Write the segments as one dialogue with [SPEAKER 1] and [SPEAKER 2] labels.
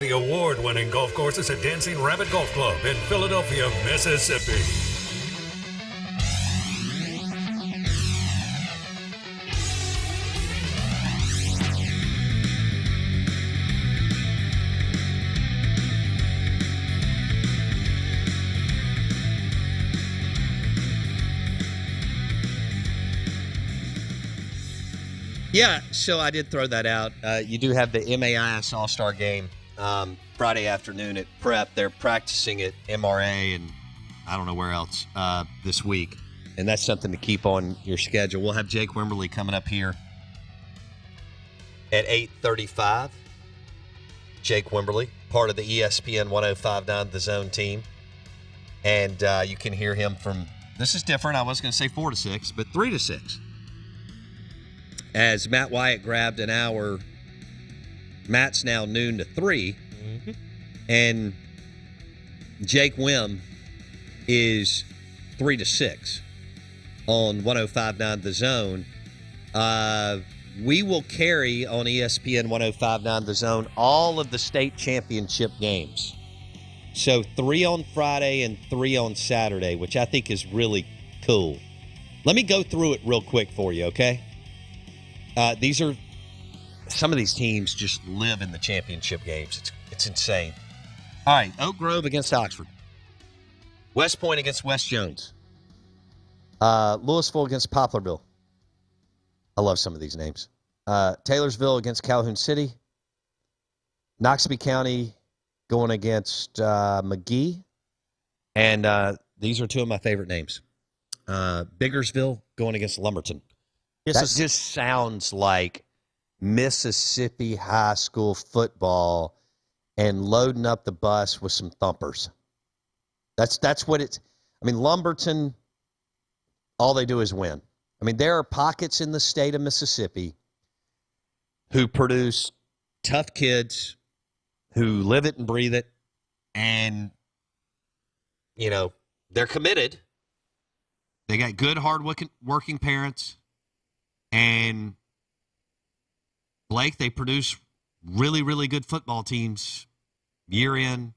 [SPEAKER 1] The award-winning golf courses at Dancing Rabbit Golf Club in Philadelphia, Mississippi.
[SPEAKER 2] Yeah, so I did throw that out. You do have the MAIS All-Star Game Friday afternoon at Prep. They're practicing at MRA and I don't know where else this week. And that's something to keep on your schedule. We'll have Jake Wimberly coming up here at 8:35. Jake Wimberly, part of the ESPN 105.9 The Zone team. And you can hear him from, this is different. I was going to say 4 to 6, but 3 to 6. As Matt Wyatt grabbed an hour, Matt's now noon to 3, and Jake Wim is 3 to 6 on 105.9 The Zone. We will carry on ESPN 105.9 The Zone all of the state championship games. So 3 on Friday and 3 on Saturday, which I think is really cool. Let me go through it real quick for you, okay? These are some of these teams just live in the championship games. It's insane. All right, Oak Grove against Oxford, West Point against West Jones, Louisville against Poplarville. I love some of these names. Taylorsville against Calhoun City, Noxubee County going against McGee, and these are two of my favorite names. Biggersville going against Lumberton. That just sounds like Mississippi high school football and loading up the bus with some thumpers. That's what it's. I mean, Lumberton, all they do is win. I mean, there are pockets in the state of Mississippi who produce tough kids who live it and breathe it, and, you know, they're committed. They got good, hard-working parents. And, Blake, they produce really, really good football teams year in,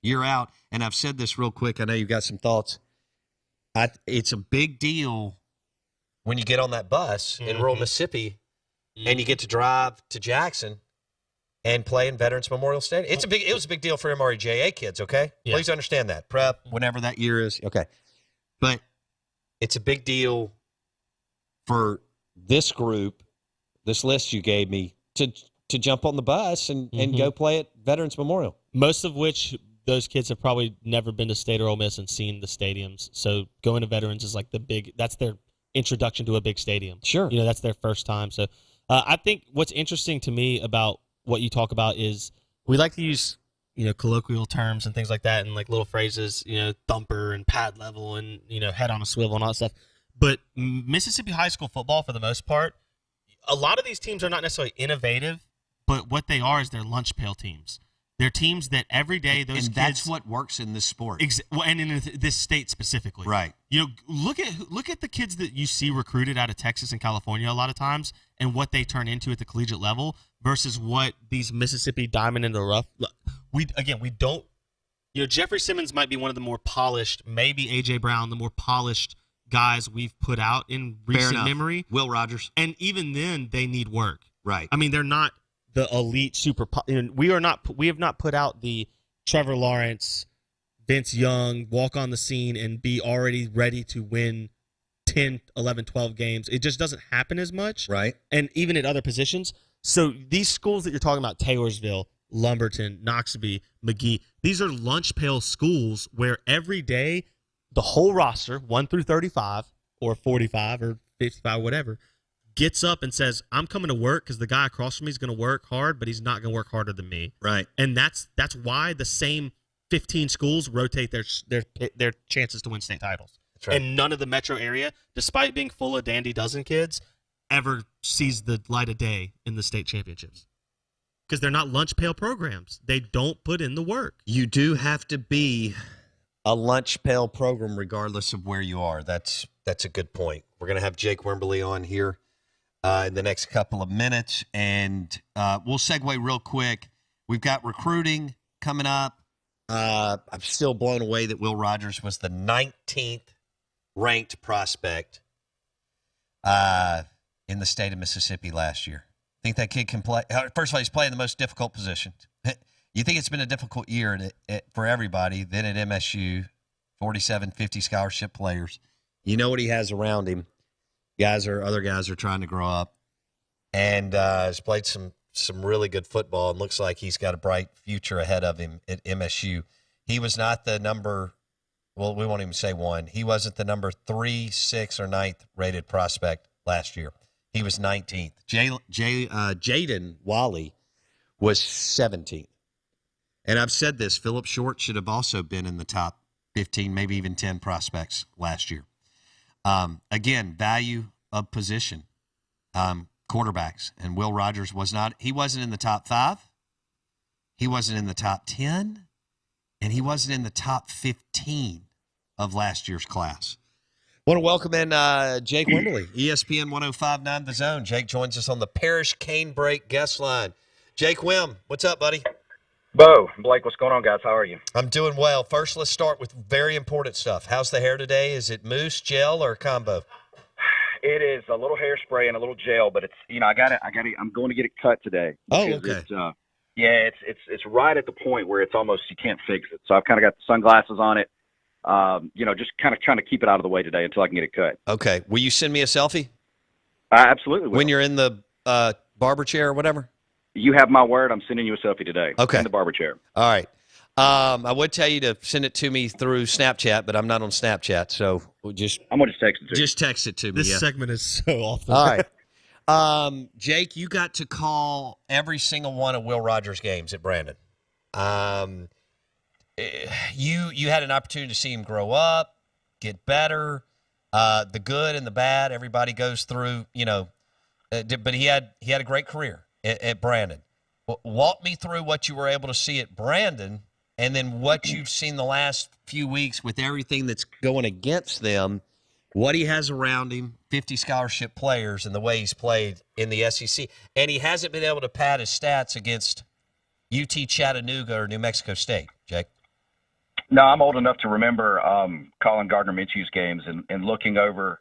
[SPEAKER 2] year out. And I've said this real quick. I know you've got some thoughts. It's a big deal when you get on that bus in rural Mississippi and you get to drive to Jackson and play in Veterans Memorial Stadium. It was a big deal for MREJA kids, okay? Yeah. Please understand that. Prep, whenever that year is. Okay. But it's a big deal for this group, this list you gave me, to jump on the bus and go play at Veterans Memorial.
[SPEAKER 3] Most of which those kids have probably never been to State or Ole Miss and seen the stadiums. So going to Veterans is like that's their introduction to a big stadium.
[SPEAKER 2] Sure.
[SPEAKER 3] You know, that's their first time. So I think what's interesting to me about what you talk about is we like to use, you know, colloquial terms and things like that and like little phrases, you know, thumper and pad level and, you know, head on a swivel and all that stuff. But Mississippi high school football, for the most part, a lot of these teams are not necessarily innovative, but what they are is they're lunch pail teams. They're teams that every day those kids.
[SPEAKER 2] And that's what works in this sport.
[SPEAKER 3] And in this state specifically.
[SPEAKER 2] Right.
[SPEAKER 3] You know, look at the kids that you see recruited out of Texas and California a lot of times and what they turn into at the collegiate level versus what these Mississippi diamond in the rough. We don't. You know, Jeffrey Simmons might be one of the more polished, maybe A.J. Brown, the more polished guys we've put out in recent memory.
[SPEAKER 2] Will Rogers.
[SPEAKER 3] And even then, they need work.
[SPEAKER 2] Right.
[SPEAKER 3] I mean, they're not the elite super. We have not put out the Trevor Lawrence, Vince Young, walk on the scene and be already ready to win 10, 11, 12 games. It just doesn't happen as much.
[SPEAKER 2] Right.
[SPEAKER 3] And even at other positions. So these schools that you're talking about, Taylorsville, Lumberton, Noxubee, McGee, these are lunch pail schools where every day the whole roster, 1 through 35 or 45 or 55, whatever, gets up and says, I'm coming to work because the guy across from me is going to work hard, but he's not going to work harder than me.
[SPEAKER 2] Right.
[SPEAKER 3] And that's why the same 15 schools rotate their chances to win state titles.
[SPEAKER 2] That's right.
[SPEAKER 3] And none of the metro area, despite being full of dandy dozen kids, ever sees the light of day in the state championships. Because they're not lunch pail programs. They don't put in the work.
[SPEAKER 2] You do have to be a lunch pail program regardless of where you are. That's a good point. We're going to have Jake Wimberly on here in the next couple of minutes, and we'll segue real quick. We've got recruiting coming up. I'm still blown away that Will Rogers was the 19th ranked prospect in the state of Mississippi last year. Think that kid can play? First of all, he's playing the most difficult position. You think it's been a difficult year for everybody. Then at MSU, 47, 50 scholarship players. You know what he has around him. Other guys are trying to grow up, and has played some really good football, and looks like he's got a bright future ahead of him at MSU. He was not the number. Well, we won't even say one. He wasn't the number 3, 6, or 9th rated prospect last year. He was 19th. Jaden Wally was 17th. And I've said this, Philip Short should have also been in the top 15, maybe even 10 prospects last year. Again, value of position, quarterbacks. And Will Rogers he wasn't in the top 5. He wasn't in the top 10. And he wasn't in the top 15 of last year's class. Want to welcome in Jake Wimberly, ESPN 105.9 The Zone. Jake joins us on the Parish Cane Break guest line. Jake Wim, what's up, buddy?
[SPEAKER 4] Bo, Blake, what's going on, guys? How are you?
[SPEAKER 2] I'm doing well. First, let's start with very important stuff. How's the hair today? Is it mousse, gel, or combo?
[SPEAKER 4] It is a little hairspray and a little gel, but it's I'm going to get it cut today.
[SPEAKER 2] Oh, okay.
[SPEAKER 4] It's right at the point where it's almost you can't fix it. So I've kind of got the sunglasses on it. Just kind of trying to keep it out of the way today until I can get it cut.
[SPEAKER 2] Okay. Will you send me a selfie?
[SPEAKER 4] I absolutely will.
[SPEAKER 2] When you're in the barber chair or whatever?
[SPEAKER 4] You have my word. I'm sending you a selfie today.
[SPEAKER 2] Okay.
[SPEAKER 4] In the barber chair.
[SPEAKER 2] All right. I would tell you to send it to me through Snapchat, but I'm not on Snapchat, so I'm going to just text it to you. Just text it to me.
[SPEAKER 3] This segment is so awful.
[SPEAKER 2] All right. Jake, you got to call every single one of Will Rogers' games at Brandon. You had an opportunity to see him grow up, get better, the good and the bad. Everybody goes through, but he had a great career at Brandon. Walk me through what you were able to see at Brandon, and then what you've seen the last few weeks with everything that's going against them, what he has around him, 50 scholarship players, and the way he's played in the SEC. And he hasn't been able to pad his stats against UT Chattanooga or New Mexico State, Jake.
[SPEAKER 4] No, I'm old enough to remember calling Gardner Minshew's games and looking over,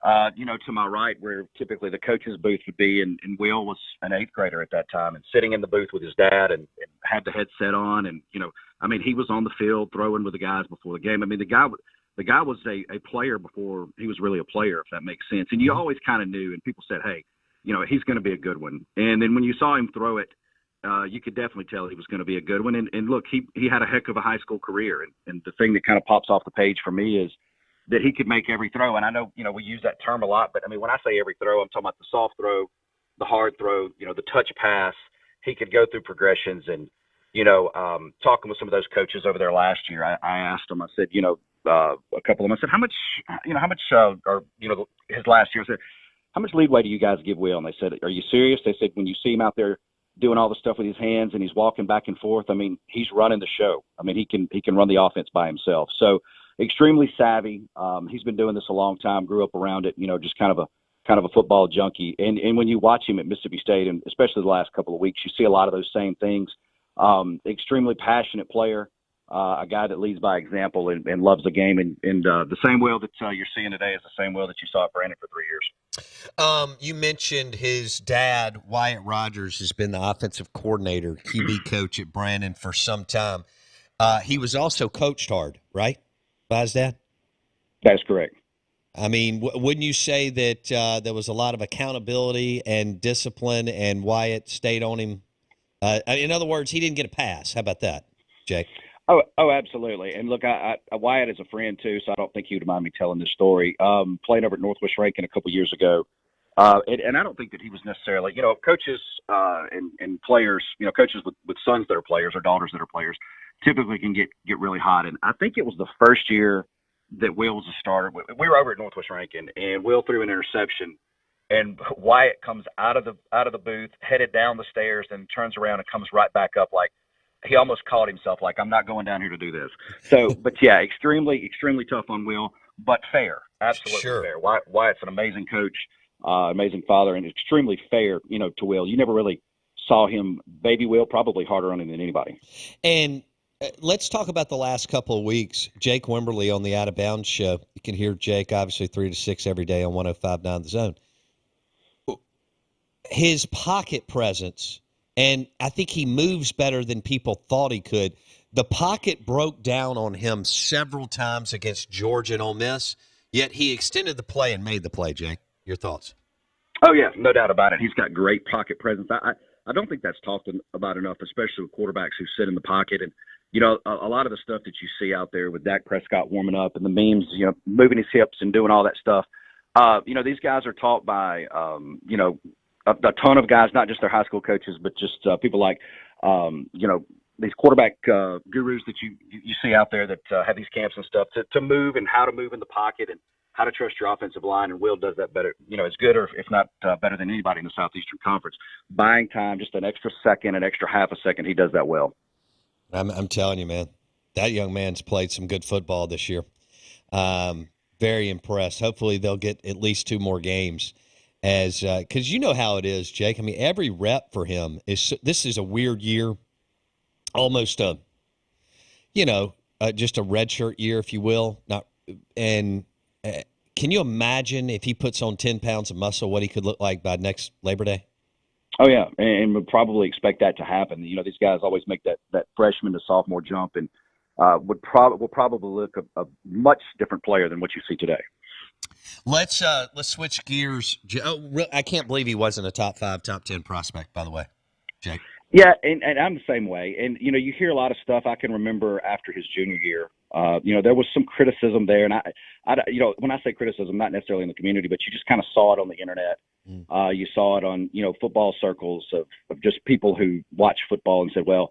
[SPEAKER 4] to my right where typically the coach's booth would be, and Will was an 8th grader at that time, and sitting in the booth with his dad and had the headset on, and he was on the field throwing with the guys before the game. I mean, the guy was a player before he was really a player, if that makes sense. And you always kind of knew, and people said, hey, he's going to be a good one. And then when you saw him throw it, you could definitely tell he was going to be a good one. And look, he had a heck of a high school career. And the thing that kind of pops off the page for me is that he could make every throw. And I know, we use that term a lot, but I mean, when I say every throw, I'm talking about the soft throw, the hard throw, the touch pass. He could go through progressions. And, talking with some of those coaches over there last year, I asked him, I said, a couple of them, I said, how much, his last year, I said, how much leeway do you guys give Will? And they said, are you serious? They said, when you see him out there doing all the stuff with his hands and he's walking back and forth, I mean, he's running the show. I mean, he can run the offense by himself. So extremely savvy. He's been doing this a long time, grew up around it, just kind of a football junkie. And when you watch him at Mississippi State, and especially the last couple of weeks, you see a lot of those same things. Extremely passionate player, a guy that leads by example and loves the game. And the same Will that you're seeing today is the same Will that you saw at Brandon for 3 years.
[SPEAKER 2] You mentioned his dad, Wyatt Rogers, has been the offensive coordinator, QB coach at Brandon for some time. He was also coached hard, right, by his dad?
[SPEAKER 4] That's correct.
[SPEAKER 2] I mean, wouldn't you say that there was a lot of accountability and discipline, and Wyatt stayed on him? In other words, he didn't get a pass. How about that, Jake?
[SPEAKER 4] Oh, absolutely. And look, Wyatt is a friend too, so I don't think he would mind me telling this story. Playing over at Northwest Rankin a couple years ago, and I don't think that he was necessarily, coaches and players, coaches with sons that are players or daughters that are players, typically can get really hot. And I think it was the first year that Will was a starter. We were over at Northwest Rankin, and Will threw an interception, and Wyatt comes out of the booth, headed down the stairs, and turns around and comes right back up like. He almost caught himself like, I'm not going down here to do this. So, but yeah, extremely, extremely tough on Will, but fair. Absolutely fair. Wyatt's an amazing coach, amazing father, and extremely fair, to Will. You never really saw him, baby Will, probably harder on him than anybody.
[SPEAKER 2] And let's talk about the last couple of weeks. Jake Wimberly on the Out of Bounds show. You can hear Jake, obviously, 3 to 6 every day on 105.9 The Zone. His pocket presence, and I think he moves better than people thought he could. The pocket broke down on him several times against Georgia and Ole Miss, yet he extended the play and made the play, Jake. Your thoughts?
[SPEAKER 4] Oh, yeah, no doubt about it. He's got great pocket presence. I don't think that's talked about enough, especially with quarterbacks who sit in the pocket. And, you know, a lot of the stuff that you see out there with Dak Prescott warming up and the memes, you know, moving his hips and doing all that stuff, you know, these guys are taught by, you know, a ton of guys, not just their high school coaches, but just people like, you know, these quarterback gurus that you see out there that have these camps and stuff to move and how to move in the pocket and how to trust your offensive line. And Will does that better, you know, as good or if not better than anybody in the Southeastern Conference. Buying time, just an extra second, an extra half a second, he does that well.
[SPEAKER 2] I'm telling you, man, that young man's played some good football this year. Very impressed. Hopefully they'll get at least 2 more games. Because you know how it is, Jake. I mean, every rep for him this is a weird year. Almost just a redshirt year, if you will. Can you imagine if he puts on 10 pounds of muscle, what he could look like by next Labor Day?
[SPEAKER 4] Oh yeah, and would probably expect that to happen. You know, these guys always make that freshman to sophomore jump, and will probably look a much different player than what you see today.
[SPEAKER 2] Let's switch gears. I can't believe he wasn't a top 5, top 10 prospect, by the way, Jake.
[SPEAKER 4] Yeah, and I'm the same way. And, you know, you hear a lot of stuff. I can remember after his junior year, you know, there was some criticism there. And, I, you know, when I say criticism, not necessarily in the community, but you just kind of saw it on the internet. You saw it on, you know, football circles of just people who watch football and said, well,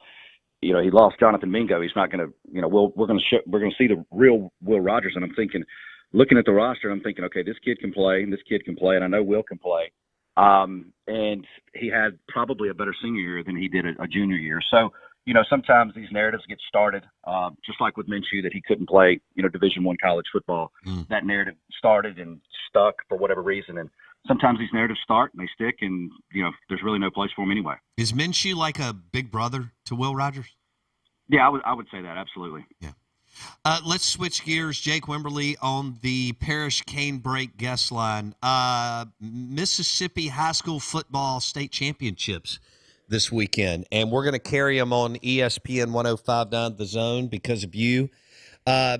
[SPEAKER 4] you know, he lost Jonathan Mingo. He's not going to, you know, we're going to see the real Will Rogers. And I'm thinking, looking at the roster, I'm thinking, okay, this kid can play, and this kid can play, and I know Will can play. And he had probably a better senior year than he did a junior year. So, you know, sometimes these narratives get started, just like with Minshew that he couldn't play, you know, Division I college football. That narrative started and stuck for whatever reason. And sometimes these narratives start and they stick, and, you know, there's really no place for him anyway.
[SPEAKER 2] Is Minshew like a big brother to Will Rogers?
[SPEAKER 4] Yeah, I would say that. Absolutely.
[SPEAKER 2] Yeah. Let's switch gears. Jake Wimberly on the Parish Cane Break guest line. Mississippi High School Football State Championships this weekend, and we're going to carry them on ESPN 105.9 The Zone because of you.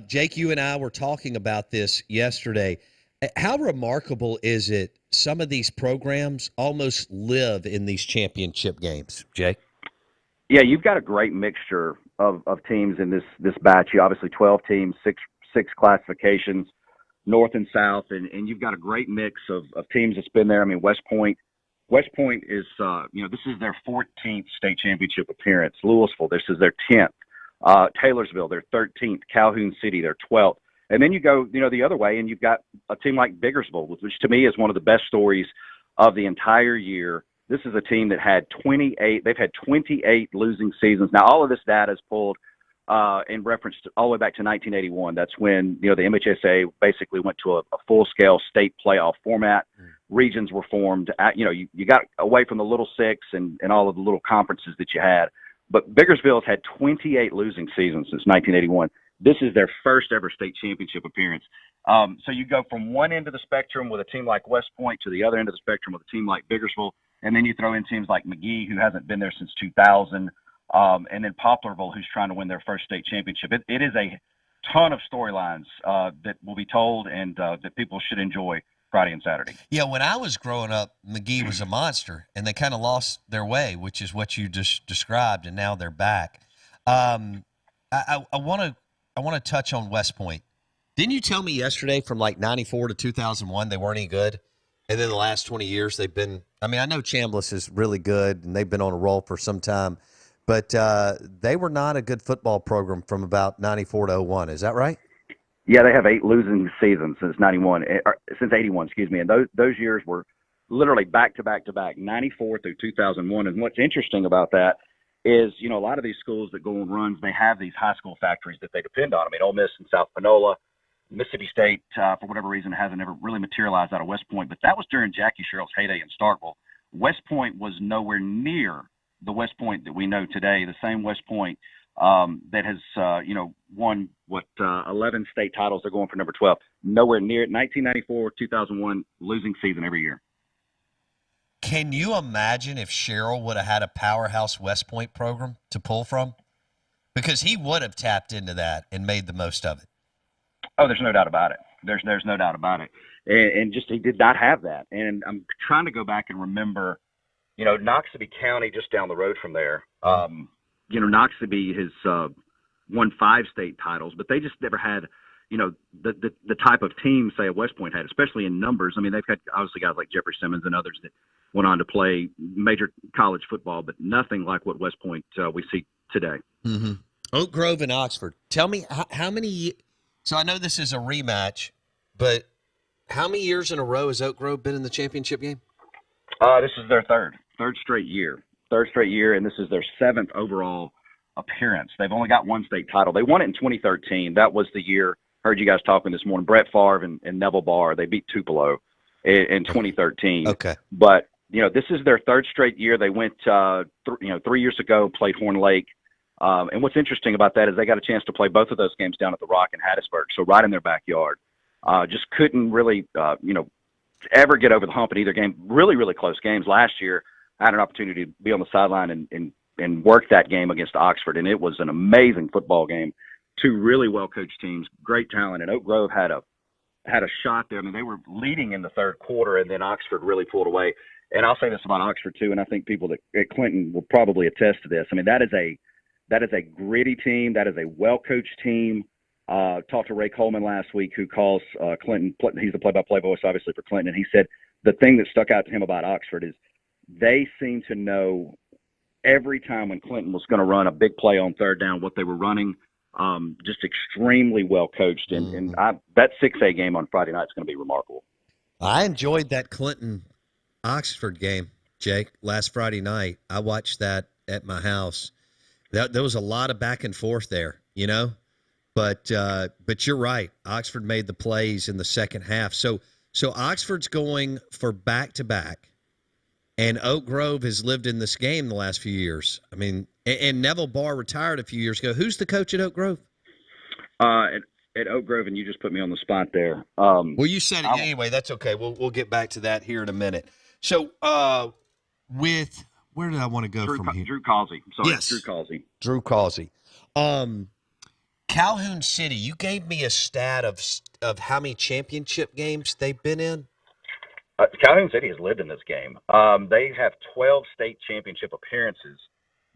[SPEAKER 2] Jake, you and I were talking about this yesterday. How remarkable is it some of these programs almost live in these championship games, Jake?
[SPEAKER 4] Yeah, you've got a great mixture of teams in this batch. You obviously 12 teams, six classifications, north and south, and you've got a great mix of teams that's been there. I mean, West Point is you know, this is their 14th state championship appearance. Louisville, this is their 10th. Taylorsville, their 13th. Calhoun City, their 12th. And then you go, you know, the other way, and you've got a team like Biggersville, which to me is one of the best stories of the entire year. This is a team that had 28. They've had 28 losing seasons. Now, all of this data is pulled in reference to all the way back to 1981. That's when, you know, the MHSA basically went to a full-scale state playoff format. Regions were formed. You know, you got away from the Little Six and all of the little conferences that you had. But Biggersville's had 28 losing seasons since 1981. This is their first ever state championship appearance. So you go from one end of the spectrum with a team like West Point to the other end of the spectrum with a team like Biggersville. And then you throw in teams like McGee, who hasn't been there since 2000, and then Poplarville, who's trying to win their first state championship. It is a ton of storylines that will be told and that people should enjoy Friday and Saturday.
[SPEAKER 2] Yeah, when I was growing up, McGee was a monster, and they kind of lost their way, which is what you just described, and now they're back. I want to touch on West Point. Didn't you tell me yesterday from like 94 to 2001 they weren't any good? And then the last 20 years they've been – I mean, I know Chambliss is really good, and they've been on a roll for some time, but they were not a good football program from about 94 to 01. Is that right?
[SPEAKER 4] Yeah, they have 8 losing seasons since 81, excuse me. And those years were literally back-to-back, 94 through 2001. And what's interesting about that is, you know, a lot of these schools that go on runs, they have these high school factories that they depend on. I mean, Ole Miss and South Panola, Mississippi State, for whatever reason, hasn't ever really materialized out of West Point. But that was during Jackie Sherrill's heyday in Starkville. West Point was nowhere near the West Point that we know today, the same West Point that has, won 11 state titles. They're going for number 12. Nowhere near it. 1994, 2001, losing season every year.
[SPEAKER 2] Can you imagine if Sherrill would have had a powerhouse West Point program to pull from? Because he would have tapped into that and made the most of it.
[SPEAKER 4] Oh, there's no doubt about it. There's no doubt about it. And just he did not have that. And I'm trying to go back and remember, Noxubee County just down the road from there. Noxubee has won 5 state titles, but they just never had, the type of team, say, a West Point had, especially in numbers. I mean, they've had obviously guys like Jeffrey Simmons and others that went on to play major college football, but nothing like what West Point we see today.
[SPEAKER 2] Mm-hmm. Oak Grove and Oxford. Tell me how many. So I know this is a rematch, but how many years in a row has Oak Grove been in the championship game?
[SPEAKER 4] This is their third straight year, and this is their 7th overall appearance. They've only got 1 state title. They won it in 2013. That was the year. Heard you guys talking this morning. Brett Favre and Neville Barr. They beat Tupelo in 2013.
[SPEAKER 2] Okay,
[SPEAKER 4] but this is their 3rd straight year. They went 3 years ago, played Horn Lake. And what's interesting about that is they got a chance to play both of those games down at the Rock in Hattiesburg, so right in their backyard. Just couldn't really, ever get over the hump in either game. Really, really close games. Last year, I had an opportunity to be on the sideline and work that game against Oxford, and it was an amazing football game. 2 really well-coached teams, great talent, and Oak Grove had a shot there. I mean, they were leading in the 3rd quarter, and then Oxford really pulled away. And I'll say this about Oxford, too, and I think people at Clinton will probably attest to this. I mean, that is a gritty team. That is a well-coached team. Talked to Ray Coleman last week, who calls Clinton. He's the play-by-play voice, obviously, for Clinton. And he said the thing that stuck out to him about Oxford is they seem to know every time when Clinton was going to run a big play on 3rd down, what they were running. Just extremely well-coached. And that 6A game on Friday night is going to be remarkable.
[SPEAKER 2] I enjoyed that Clinton-Oxford game, Jake, last Friday night. I watched that at my house. There was a lot of back and forth there, but you're right. Oxford made the plays in the second half. So Oxford's going for back-to-back, and Oak Grove has lived in this game the last few years. I mean, and Neville Barr retired a few years ago. Who's the coach at Oak Grove?
[SPEAKER 4] At Oak Grove, and you just put me on the spot there.
[SPEAKER 2] Well, you said it anyway. That's okay. We'll get back to that here in a minute. So where did I want to go from here?
[SPEAKER 4] Drew Causey. Sorry,
[SPEAKER 2] yes.
[SPEAKER 4] Drew Causey.
[SPEAKER 2] Calhoun City, you gave me a stat of how many championship games they've been in.
[SPEAKER 4] Calhoun City has lived in this game. They have 12 state championship appearances,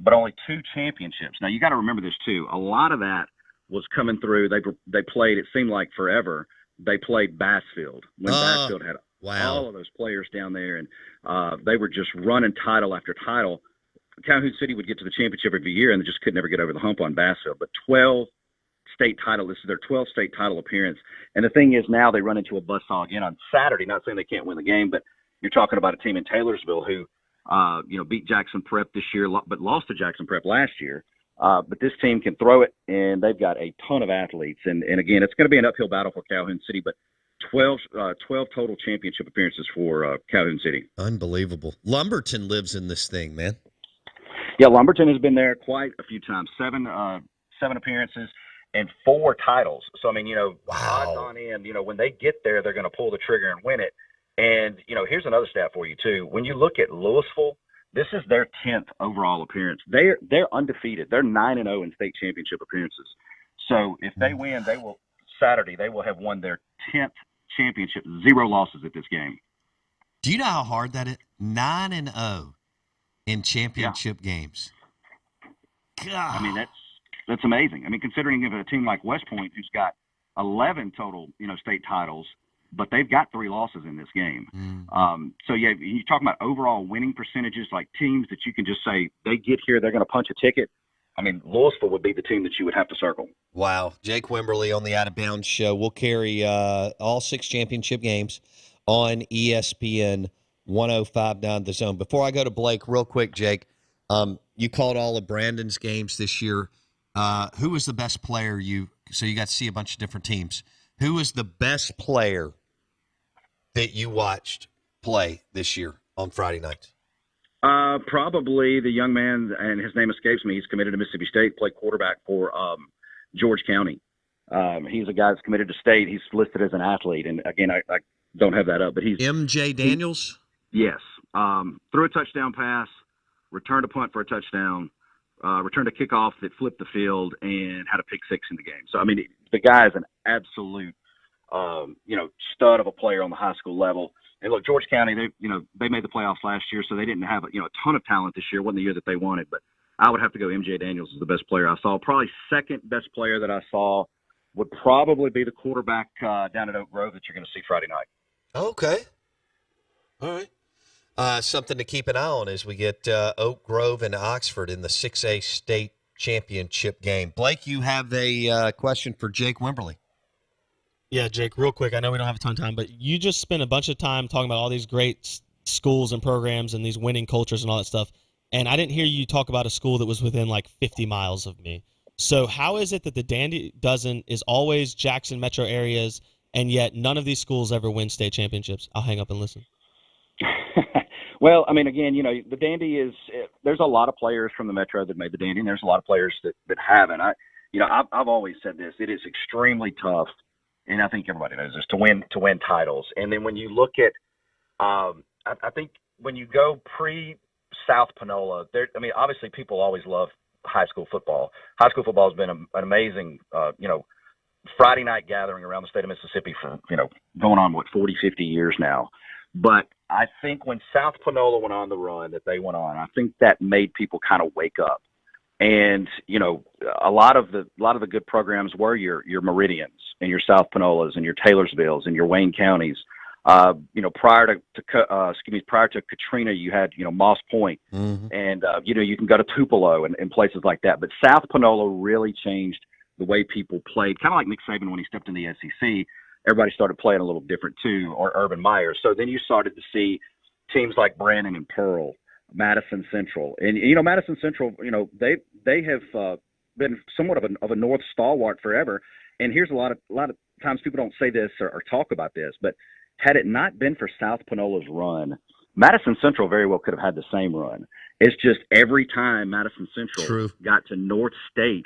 [SPEAKER 4] but only 2 championships. Now, you got to remember this, too. A lot of that was coming through. They played, it seemed like forever, they played Bassfield when Bassfield had all of those players down there, and they were just running title after title. Calhoun City would get to the championship every year, and they just could never get over the hump on Bassfield. But 12 state title, this is their 12th state title appearance. And the thing is, now they run into a buzzsaw again on Saturday. Not saying they can't win the game, but you're talking about a team in Taylorsville who, beat Jackson Prep this year, but lost to Jackson Prep last year. But this team can throw it, and they've got a ton of athletes. And again, it's going to be an uphill battle for Calhoun City, but 12 total championship appearances for Calhoun City.
[SPEAKER 2] Unbelievable. Lumberton lives in this thing, man.
[SPEAKER 4] Yeah, Lumberton has been there quite a few times. 7 appearances and 4 titles. So, I mean, odds on in, when they get there, they're going to pull the trigger and win it. And, here's another stat for you, too. When you look at Louisville, this is their 10th overall appearance. They're undefeated. They're 9-0 in state championship appearances. So if they win, Saturday, they will have won their 10th championship, 0 losses at this game.
[SPEAKER 2] Do you know how hard that is? 9-0 in championship games. God.
[SPEAKER 4] I mean, that's amazing. I mean, considering if a team like West Point, who's got 11 total, state titles, but they've got 3 losses in this game. So, yeah, you're talking about overall winning percentages, like teams that you can just say they get here, they're going to punch a ticket. I mean, Louisville would be the team that you would have to circle.
[SPEAKER 2] Wow. Jake Wimberly on the Out of Bounds show. We'll carry all 6 championship games on ESPN 105.9 The Zone. Before I go to Blake, real quick, Jake, you called all of Brandon's games this year. Who was the best player so you got to see a bunch of different teams. Who was the best player that you watched play this year on Friday nights?
[SPEAKER 4] Probably the young man, and his name escapes me. He's committed to Mississippi State, played quarterback for George County. He's a guy that's committed to State. He's listed as an athlete, and again, I don't have that up, but he's
[SPEAKER 2] MJ Daniels.
[SPEAKER 4] Yes, threw a touchdown pass, returned a punt for a touchdown, returned a kickoff that flipped the field, and had a pick six in the game. So I mean, the guy is an absolute, stud of a player on the high school level. And look, George County, they made the playoffs last year, so they didn't have a ton of talent this year. It wasn't the year that they wanted, but I would have to go MJ Daniels is the best player I saw. Probably second best player that I saw would probably be the quarterback down at Oak Grove that you're going to see Friday night.
[SPEAKER 2] Okay. All right. Something to keep an eye on as we get Oak Grove and Oxford in the 6A state championship game. Blake, you have a question for Jake Wimberly.
[SPEAKER 3] Yeah, Jake, real quick. I know we don't have a ton of time, but you just spent a bunch of time talking about all these great schools and programs and these winning cultures and all that stuff. And I didn't hear you talk about a school that was within like 50 miles of me. So how is it that the Dandy dozen is always Jackson metro areas, and yet none of these schools ever win state championships? I'll hang up and listen.
[SPEAKER 4] Well, I mean, again, the Dandy is there's a lot of players from the metro that made the Dandy, and there's a lot of players that haven't. I've always said this. It is extremely tough. And I think everybody knows this, to win titles. And then when you look at, I think when you go pre-South Panola, obviously people always love high school football. High school football has been an amazing, Friday night gathering around the state of Mississippi for, going on, 40, 50 years now. But I think when South Panola went on the run that they went on, I think that made people kind of wake up. And, a lot of the good programs were your Meridians and your South Panolas and your Taylorsvilles and your Wayne counties. Prior to Katrina, you had, Moss Point, and, you can go to Tupelo and places like that. But South Panola really changed the way people played, kind of like Nick Saban when he stepped in the SEC. Everybody started playing a little different too, or Urban Meyer. So then you started to see teams like Brandon and Pearl, Madison Central, and Madison Central, they have been somewhat of a North stalwart forever. And here's a lot of times people don't say this or talk about this, but had it not been for South Panola's run, Madison Central very well could have had the same run. It's just every time Madison Central got to North State,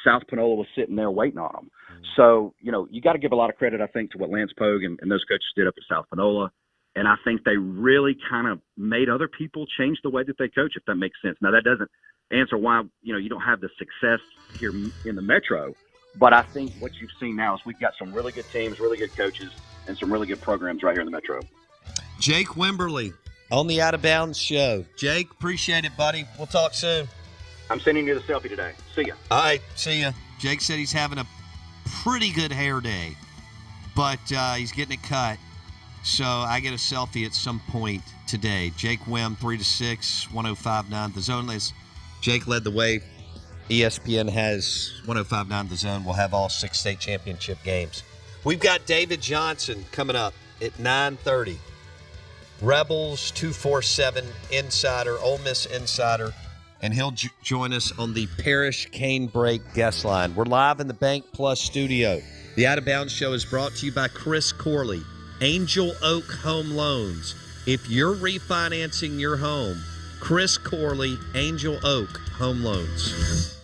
[SPEAKER 4] South Panola was sitting there waiting on them. So, you got to give a lot of credit, I think, to what Lance Pogue and those coaches did up at South Panola. And I think they really kind of made other people change the way that they coach, if that makes sense. Now, that doesn't answer why, you don't have the success here in the Metro. But I think what you've seen now is we've got some really good teams, really good coaches, and some really good programs right here in the Metro.
[SPEAKER 2] Jake Wimberly on the Out of Bounds show. Jake, appreciate it, buddy. We'll talk soon.
[SPEAKER 4] I'm sending you the selfie today. See ya.
[SPEAKER 2] All right, see ya. Jake said he's having a pretty good hair day, but he's getting it cut. So I get a selfie at some point today. Jake Wim, 3 to 6, 105.9 The Zone. As Jake led the way, ESPN has 105.9 The Zone. We'll have all 6 state championship games. We've got David Johnson coming up at 9:30. Rebels 247 Insider, Ole Miss Insider, and he'll join us on the Parish Cane Break guest line. We're live in the Bank Plus studio. The Out of Bounds show is brought to you by Chris Corley, Angel Oak Home Loans. If you're refinancing your home, Chris Corley, Angel Oak Home Loans.